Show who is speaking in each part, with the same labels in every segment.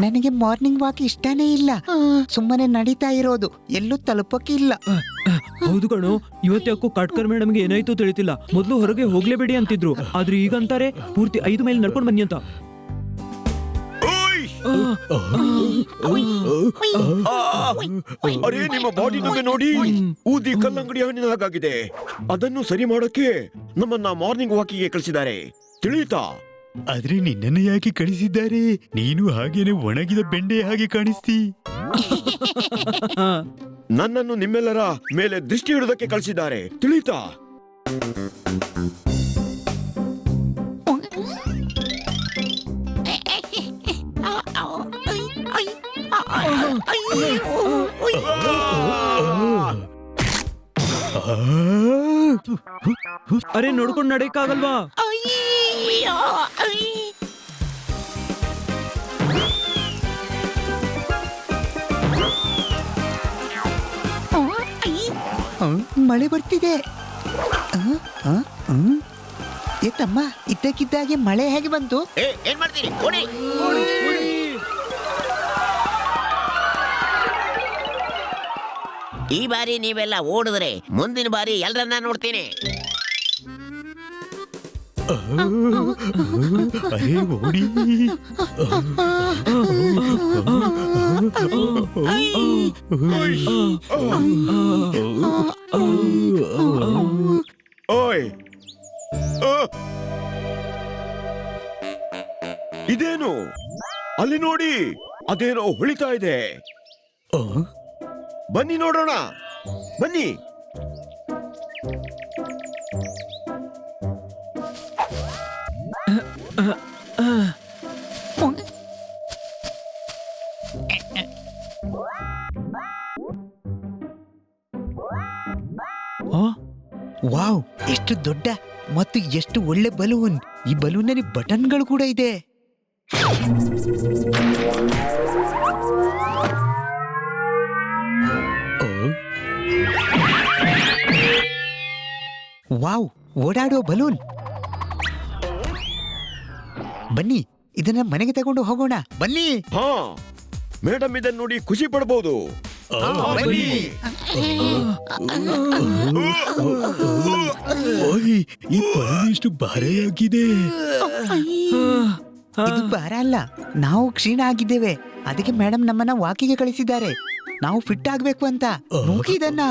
Speaker 1: ನನಗೆ morning walk ಇಷ್ಟನೇ ಇಲ್ಲ. ಸುಮ್ಮನೆ ನಡೀತಾ ಇರೋದು, ಎಲ್ಲೂ ತಲುಪಕ್ಕಿಲ್ಲ.
Speaker 2: ಹೌದು ಕಣೋ, ಇವತ್ತ್ಯಾಕೋ ಕಾಟ್ಕರ್ ಮೇಡಮ್ಗೆ ಏನಾಯ್ತು ತಿಳಿತಿಲ್ಲ. ಮೊದ್ಲು ಹೊರಗೆ ಹೋಗ್ಲೇಬೇಡಿ ಅಂತಿದ್ರು, ಆದ್ರೆ ಈಗ ಅಂತಾರೆ ಪೂರ್ತಿ 5 ಮೈಲ್ ನಡ್ಕೊಂಡು ಬನ್ನಿ ಅಂತ.
Speaker 3: ಅರೆ, ನಿಮ್ಮ ಬಾಡಿ ನಮಗೆ ನೋಡಿ ಊದಿ ಕಲ್ಲಂಗಡಿ ಹಣ್ಣಿನ ಹಾಗಾಗಿದೆ. ಅದನ್ನು ಸರಿ ಮಾಡೋಕೆ ನಮ್ಮನ್ನ ಮಾರ್ನಿಂಗ್ ವಾಕಿಗೆ ಕಳಿಸಿದ್ದಾರೆ, ತಿಳಿಯುತ್ತಾ?
Speaker 4: ಆದ್ರೆ ನಿನ್ನನ್ನು ಯಾಕೆ ಕಳಿಸಿದ್ದಾರೆ? ನೀನು ಹಾಗೇನೆ ಒಣಗಿದ ಬೆಂಡೆ ಹಾಗೆ ಕಾಣಿಸ್ತಿ.
Speaker 3: ನನ್ನನ್ನು ನಿಮ್ಮೆಲ್ಲರ ಮೇಲೆ ದೃಷ್ಟಿ ಇಡೋದಕ್ಕೆ ಕಳಿಸಿದ್ದಾರೆ, ತಿಳಿಯುತ್ತಾ?
Speaker 2: ಅರೆ, ನೋಡ್ಕೊಂಡು ನಡೆಯಕ್ಕಾಗಲ್ವಾ?
Speaker 1: ಮಳೆ ಬರ್ತಿದೆ. ಏ ತಮ್ಮ, ಇದ್ದಕ್ಕಿದ್ದಾಗೆ ಮಳೆ ಹೇಗೆ ಬಂತು?
Speaker 5: ಏನ್ ಮಾಡ್ತೀರಿ? ಈ ಬಾರಿ ನೀವೆಲ್ಲ ಓಡಿದ್ರೆ ಮುಂದಿನ ಬಾರಿ ಎಲ್ಲರನ್ನ ನೋಡ್ತೀನಿ.
Speaker 4: ಅರೆ ಓಡಿ.
Speaker 3: ಓಯ್, ಇದೇನು? ಅಲ್ಲಿ ನೋಡಿ, ಅದೇನೋ ಹೊಳಿತಾ ಇದೆ. ಬನ್ನಿ ನೋಡೋಣ, ಬನ್ನಿ.
Speaker 1: ವಾವ್, ಎಷ್ಟು ದೊಡ್ಡ ಮತ್ತು ಎಷ್ಟು ಒಳ್ಳೆ ಬಲೂನ್. ಈ ಬಲೂನಲ್ಲಿ ಬಟನ್ಗಳು ಕೂಡ ಇದೆ. ವಾವ್, ಓಡಾಡೋ ಬಲೂನ್. ಬನ್ನಿ, ಇದನ್ನ ಮನೆಗೆ ತಗೊಂಡು ಹೋಗೋಣ. ಬನ್ನಿ.
Speaker 3: ಹಾ, ಮೇಡಮ್ ಇದನ್ನ ನೋಡಿ ಖುಷಿ ಪಡಬಹುದು.
Speaker 4: ಈ ಬಲೂನ್ ಎಷ್ಟು ಭಾರೆಯಾಗಿದೆ.
Speaker 1: ಇದು ಭಾರ ಅಲ್ಲ, ನಾವು ಕ್ಷೀಣ ಆಗಿದ್ದೇವೆ. ಅದಕ್ಕೆ ಮೇಡಮ್ ನಮ್ಮನ್ನ ವಾಕಿಗೆ ಕಳಿಸಿದ್ದಾರೆ. ನಾವು ಫಿಟ್ ಆಗ್ಬೇಕು ಅಂತ. ನೋಡಿ ಇದನ್ನ.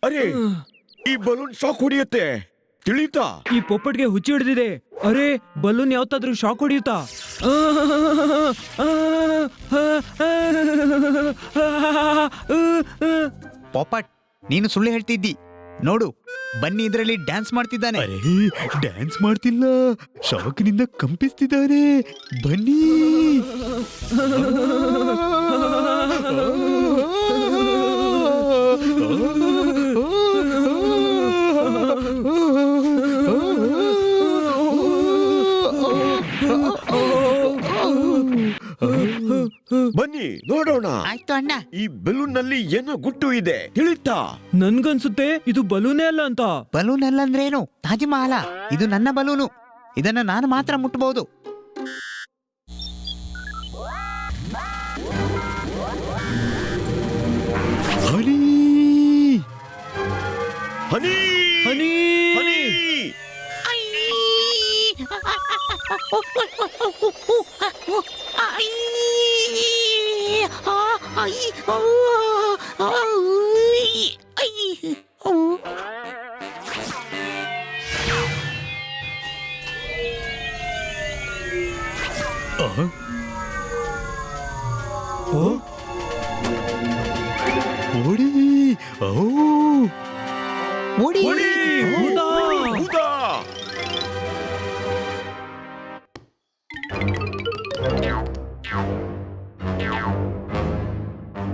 Speaker 3: ಅರೆ, ಈ ಬಲೂನ್ ಶಾಕ್ ಹೊಡೆಯುತ್ತೆ, ತಿಳಿಯುತ್ತಾ?
Speaker 2: ಈ ಪೊಪ್ಪಟ್ಗೆ ಹುಚ್ಚಿ ಹಿಡಿದಿದೆ. ಅರೆ, ಬಲೂನ್ ಯಾವತ್ತಾದ್ರೂ ಶಾಕ್ ಹೊಡೆಯುತ್ತಾ?
Speaker 1: ಪಾಪಟ್, ನೀನು ಸುಳ್ಳು ಹೇಳ್ತಿದ್ದಿ. ನೋಡು, ಬನ್ನಿ ಇದರಲ್ಲಿ ಡ್ಯಾನ್ಸ್ ಮಾಡ್ತಿದ್ದಾನೆ.
Speaker 4: ಅರೆ, ಡ್ಯಾನ್ಸ್ ಮಾಡ್ತಿಲ್ಲ, ಶಾಕ್ನಿಂದ ಕಂಪಿಸ್ತಿದ್ದಾರೆ. ಬನ್ನಿ.
Speaker 3: ಬನ್ನಿ ನೋಡೋಣ.
Speaker 1: ಆಯ್ತು ಅಣ್ಣ.
Speaker 3: ಈ ಬಲೂನ್ ನಲ್ಲಿ ಏನೋ ಗುಟ್ಟು ಇದೆ, ತಿಳಿಯುತ್ತಾ?
Speaker 2: ನನ್ಗನ್ಸುತ್ತೆ ಇದು ಬಲೂನೇ ಅಲ್ಲ ಅಂತ.
Speaker 1: ಬಲೂನ್ ಅಲ್ಲ ಅಂದ್ರೆ ಏನು? ತಾಜ್ ಮಹಲ. ಇದು ನನ್ನ ಬಲೂನು. ಇದನ್ನ ನಾನು ಮಾತ್ರ ಮುಟ್ಟಬಹುದು.
Speaker 3: ಹನಿ ಹನಿ
Speaker 2: ಹನಿ
Speaker 3: ಹನಿ.
Speaker 4: ಓಡಿ.
Speaker 1: ಓಡಿ.
Speaker 3: ಹೊಡಿ, ಹೂದಾ, ಹೂದಾ.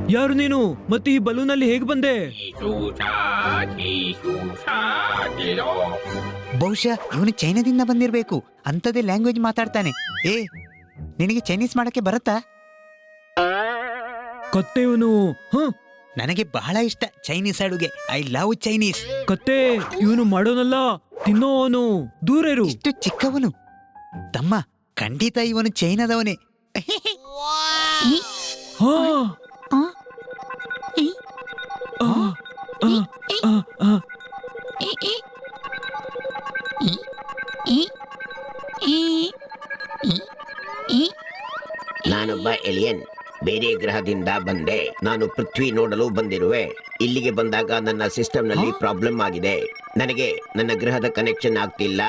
Speaker 2: ಯಾರು ನೀನು? ಮತ್ತೆ ಈ ಬಲೂನ್ ಅಲ್ಲಿ ಹೇಗ್ ಬಂದೆ?
Speaker 1: ಬಹುಶಃ ಇವನು ಚೈನಾದಿಂದ ಬಂದಿರ್ಬೇಕು. ಅಂಥದ್ದೇ ಲ್ಯಾಂಗ್ವೇಜ್ ಮಾತಾಡ್ತಾನೆ. ಏ, ನಿನಗೆ ಚೈನೀಸ್ ಮಾಡಕ್ಕೆ ಬರುತ್ತಾ?
Speaker 2: ಕತ್ತೆ ಇವನು.
Speaker 1: ನನಗೆ ಬಹಳ ಇಷ್ಟ ಚೈನೀಸ್ ಅಡುಗೆ. I love Chinese.
Speaker 2: ಕತ್ತೆ ಇವನು ಮಾಡೋನಲ್ಲ, ತಿನ್ನೋವನು. ದೂರ ಇರು.
Speaker 1: ಇಷ್ಟು ಚಿಕ್ಕವನು. ತಮ್ಮ, ಖಂಡಿತ ಇವನು ಚೈನಾದವನೇ.
Speaker 2: ಹಾ. ಆ, ಆ, ಆ, ಆ.
Speaker 5: ನಾನೊಬ್ಬ ಎಲಿಯನ್. ಬೇರೆ ಗ್ರಹದಿಂದ ಬಂದೆ. ನಾನು ಪೃಥ್ವಿ ನೋಡಲು ಬಂದಿರುವೆ. ಇಲ್ಲಿಗೆ ಬಂದಾಗ ನನ್ನ ಸಿಸ್ಟಮ್ ನಲ್ಲಿ ಪ್ರಾಬ್ಲಮ್ ಆಗಿದೆ. ನನಗೆ ನನ್ನ ಗ್ರಹದ ಕನೆಕ್ಷನ್ ಆಗ್ತಿಲ್ಲ.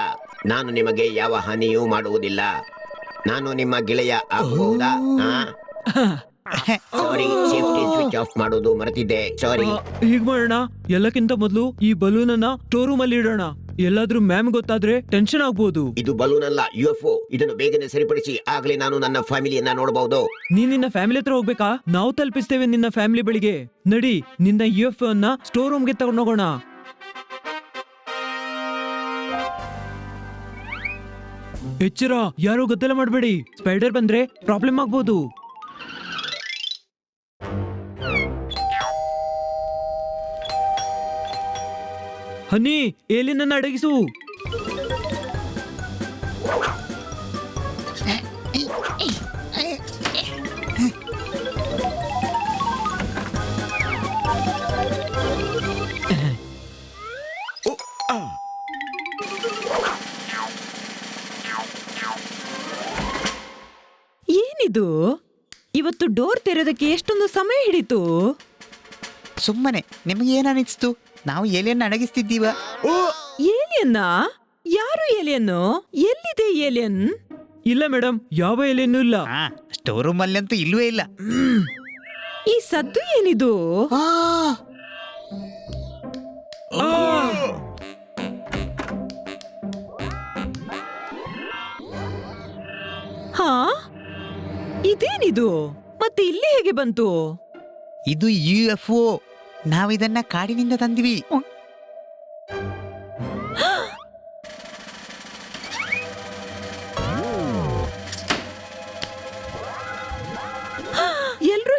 Speaker 5: ನಾನು ನಿಮಗೆ ಯಾವ ಹಾನಿಯೂ ಮಾಡುವುದಿಲ್ಲ. ನಾನು ನಿಮ್ಮ ಗೆಳೆಯ ಆಗಬಹುದಾ? ಸಾರಿ, ಸೇಫ್ಟಿ ಸ್ವಿಚ್ ಆಫ್ ಮಾಡೋದು ಮರೆತಿದ್ದೆ. ಸಾರಿ.
Speaker 2: ಹೀಗ್ ಮಾಡೋಣ. ಎಲ್ಲಕ್ಕಿಂತ ಮೊದಲು ಈ ಬಲೂನ್ ಅನ್ನ ಸ್ಟೋರ್ ರೂಮ್ ಅಲ್ಲಿ ಇಡೋಣ. ಎಲ್ಲಾದ್ರೂ ಮ್ಯಾಮ್ ಗೊತ್ತಾದ್ರೆ ಟೆನ್ಷನ್ ಆಗ್ಬೋದು.
Speaker 5: ಇದು ಬಲೂನ್ ಅಲ್ಲ, UFO. ಇದನ್ನು ಬೇಗನೆ ಸರಿಪಡಿಸಿ, ಆಗ್ಲೇ ನಾನು ನನ್ನ ಫ್ಯಾಮಿಲಿಯನ್ನ ನೋಡಬಹುದು.
Speaker 2: ನೀನ್ ನಿನ್ನ ಫ್ಯಾಮಿಲಿ ಹತ್ರ ಹೋಗ್ಬೇಕಾ? ನಾವು ತಲುಪಿಸ್ತೇವೆ ನಿನ್ನ ಫ್ಯಾಮಿಲಿ ಬಳಿಗೆ. ನಡಿ, ನಿನ್ನ UFO ಅನ್ನ ಸ್ಟೋರ್ ರೂಮ್ಗೆ ತಗೊಂಡೋಗೋಣ. ಎಚ್ಚರ, ಯಾರು ಗದ್ದಲ ಮಾಡಬೇಡಿ. ಸ್ಪೈಡರ್ ಬಂದ್ರೆ ಪ್ರಾಬ್ಲಮ್ ಆಗ್ಬೋದು. ಹನಿ, ಏಲಿಯನ್ ಅಡಗಿಸು.
Speaker 6: ಏನಿದು? ಇವತ್ತು ಡೋರ್ ತೆರೆಯೋದಕ್ಕೆ ಎಷ್ಟೊಂದು ಸಮಯ ಹಿಡಿತು.
Speaker 1: ಸುಮ್ಮನೆ ನಿಮಗೆ ಏನನಿಸ್ತು? ನಾವು ಏಲಿಯನ್ನ ಅಡಗಿಸ್ತಿದ್ದೀವ.
Speaker 6: ಏಲಿಯನ್ನ? ಯಾರು ಏಲಿಯನ್? ಎಲ್ಲಿದೆ ಏಲಿಯನ್?
Speaker 2: ಇಲ್ಲ ಮೇಡಮ್, ಯಾವ ಏಲಿಯನ್ನೂ ಇಲ್ಲ.
Speaker 1: ಸ್ಟೋರ್ ರೂಮ್ ಅಲ್ಲಂತೂ ಇಲ್ವೇ ಇಲ್ಲ.
Speaker 6: ಈ ಸದ್ದು ಏನಿದು?
Speaker 1: ಆ,
Speaker 6: ಹಾ, ಇದೇನಿದು? ಮತ್ತೆ ಇಲ್ಲಿ ಹೇಗೆ ಬಂತು?
Speaker 1: ಇದು UFO. ನಾವಿದನ್ನ ಕಾಡಿನಿಂದ ತಂದಿವಿ.
Speaker 6: ಎಲ್ರೂ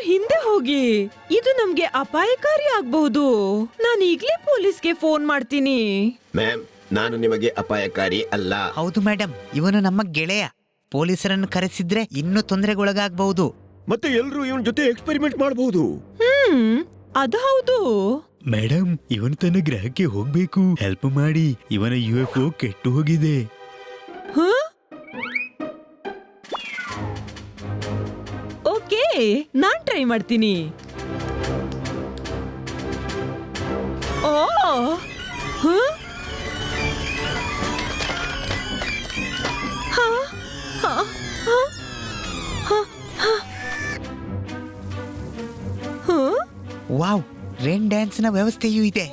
Speaker 6: ಹಿಂದೆ ಹೋಗಿ. ಇದು ನಮ್ಗೆ ಅಪಾಯಕಾರಿ ಆಗ್ಬಹುದು. ನಾನು ಈಗ್ಲೇ ಪೊಲೀಸ್ಗೆ ಫೋನ್ ಮಾಡ್ತೀನಿ.
Speaker 5: ಮ್ಯಾಮ್, ನಾನು ನಿಮಗೆ ಅಪಾಯಕಾರಿ ಅಲ್ಲ.
Speaker 1: ಹೌದು ಮೇಡಮ್, ಇವನು ನಮ್ಮ ಗೆಳೆಯ. ಪೊಲೀಸರನ್ನು ಕರೆಸಿದ್ರೆ ಇನ್ನೂ ತೊಂದರೆಗೊಳಗಾಗಬಹುದು.
Speaker 3: ಮತ್ತೆ ಎಲ್ರೂ ಇವನ್ ಜೊತೆ ಎಕ್ಸ್ಪೆರಿಮೆಂಟ್ ಮಾಡಬಹುದು.
Speaker 6: ಅದು ಹೌದು.
Speaker 4: ಮೇಡಮ್, ಇವನು ತನ್ನ ಗ್ರಹಕ್ಕೆ ಹೋಗ್ಬೇಕು. ಹೆಲ್ಪ್ ಮಾಡಿ. ಇವನ UFO ಕೆಟ್ಟು ಹೋಗಿದೆ.
Speaker 6: ಹ? ಓಕೆ, ನಾನ್ ಟ್ರೈ ಮಾಡ್ತೀನಿ. ಓ, ಹ? ಹ? ಹ? ಹ? ಹ? ಹ? ಹ?
Speaker 1: ವಾವ್, ರೇನ್ ಡ್ಯಾನ್ಸ್ ನ ವ್ಯವಸ್ಥೆಯೂ ಇದೆ.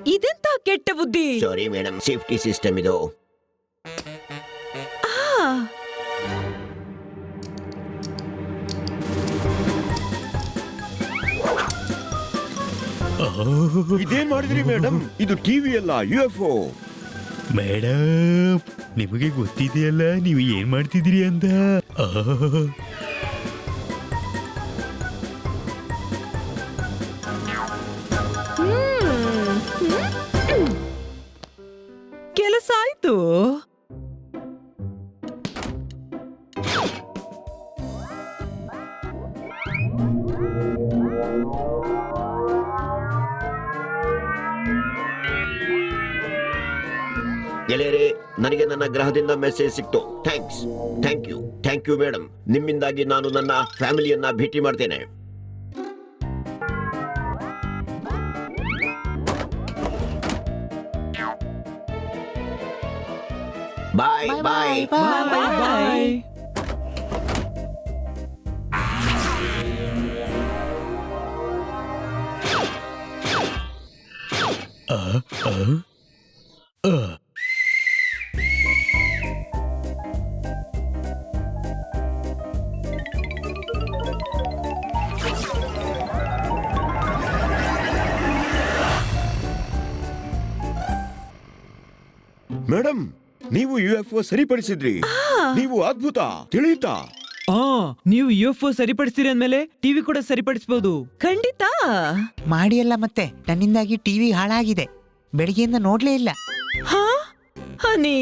Speaker 6: ಇದೆಂತ ಕೆಟ್ಟ ಬುದ್ಧಿ.
Speaker 5: ಸಾರಿ ಮೇಡಮ್, ಸೇಫ್ಟಿ ಸಿಸ್ಟಮ್ ಇದು.
Speaker 6: ಆ,
Speaker 3: ಇದೇನ್ ಮಾಡಿದ್ರಿ ಮೇಡಮ್? ಇದು ಟಿವಿ ಅಲ್ಲ, UFO.
Speaker 4: ಮೇಡಮ್, ನಿಮಗೆ ಗೊತ್ತಿದೆಯಲ್ಲ ನೀವು ಏನ್ ಮಾಡ್ತಿದ್ದೀರಿ ಅಂತ.
Speaker 6: ಕೆಲಸ ಆಯ್ತು.
Speaker 5: ಗೆಳೆಯರೇ, ನನಗೆ ನನ್ನ ಗ್ರಹದಿಂದ ಮೆಸೇಜ್ ಸಿಕ್ತು. Thank you madam. ನಿಮ್ಮಿಂದಾಗಿ ನಾನು ನನ್ನ ಫ್ಯಾಮಿಲಿಯನ್ನ ಭೇಟಿ ಮಾಡ್ತೇನೆ. Bye bye.
Speaker 6: ಬಾಯ್.
Speaker 3: ಮೇಡಮ್, ನೀವು UFO ಸರಿಪಡಿಸಿದ್ರಿ. ನೀವು ಅದ್ಭುತ, ತಿಳಿಯುತ್ತಾ?
Speaker 2: ನೀವು UFO ಸರಿಪಡಿಸ್ತೀರಿ ಅಂದ್ಮೇಲೆ ಟಿವಿ ಕೂಡ ಸರಿಪಡಿಸಬಹುದು.
Speaker 6: ಖಂಡಿತ.
Speaker 1: ಮಾಡಿಯಲ್ಲ ಮತ್ತೆ, ನನ್ನಿಂದಾಗಿ ಟಿವಿ ಹಾಳಾಗಿದೆ. ಬೆಳಿಗ್ಗೆಯಿಂದ ನೋಡ್ಲೇ ಇಲ್ಲ.
Speaker 6: ಹಾ ಹನಿ